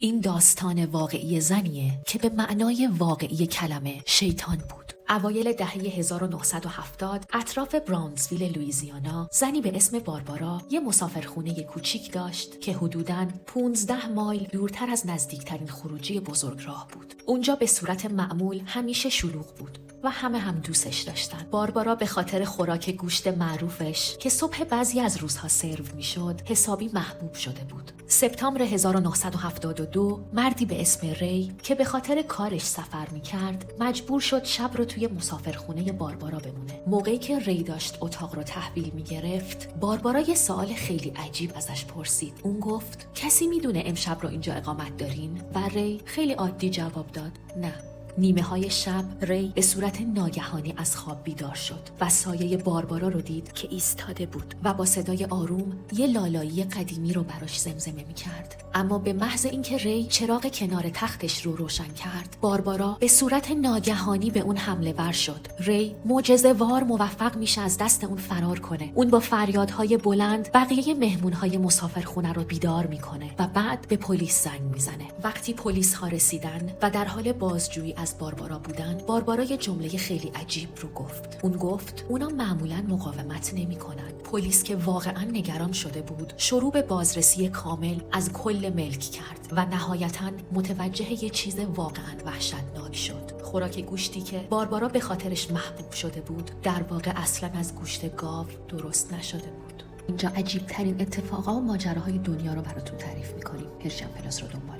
این داستان واقعی زنیه که به معنای واقعی کلمه شیطان بود. اوایل دهه 1970 اطراف براونزویل لوئیزیانا زنی به اسم باربارا یه مسافرخونه کوچیک داشت که حدوداً 15 مایل دورتر از نزدیکترین خروجی بزرگراه بود. اونجا به صورت معمول همیشه شلوغ بود و همه هم دوستش داشتن. باربارا به خاطر خوراک گوشت معروفش که صبح بعضی از روزها سرو میشد حسابی محبوب شده بود. سپتامبر 1972 مردی به اسم ری که به خاطر کارش سفر میکرد مجبور شد شب رو توی مسافرخونه باربارا بمونه. موقعی که ری داشت اتاق رو تحویل میگرفت، باربارا یه سوال خیلی عجیب ازش پرسید. اون گفت کسی میدونه امشب رو اینجا اقامت دارین؟ و ری خیلی عادی جواب داد نه. نیمه های شب ری به صورت ناگهانی از خواب بیدار شد و سایه باربارا رو دید که ایستاده بود و با صدای آروم یه لالایی قدیمی رو براش زمزمه می کرد. اما به محض اینکه ری چراغ کنار تختش رو روشن کرد، باربارا به صورت ناگهانی به اون حمله ور شد. ری معجزه‌وار موفق میشه از دست اون فرار کنه. اون با فریادهای بلند بقیه مهمونهای مسافرخونه رو بیدار میکنه و بعد به پلیس زنگ میزنه. وقتی پلیس ها رسیدن و در حال بازجویی از باربارا بودن، باربارا یه جمله خیلی عجیب رو گفت. اون گفت اونا معمولاً مقاومت نمی‌کنن. پلیس که واقعاً نگران شده بود، شروع به بازرسی کامل از کل ملک کرد و نهایتاً متوجه یه چیز واقعاً وحشتناک شد. خوراک گوشتی که باربارا به خاطرش محبوب شده بود، در واقع اصلاً از گوشت گاو درست نشده بود. اینجا عجیب ترین اتفاقا و ماجراهای دنیا رو براتون تعریف می‌کنیم. پرژن پلاس رو دنبال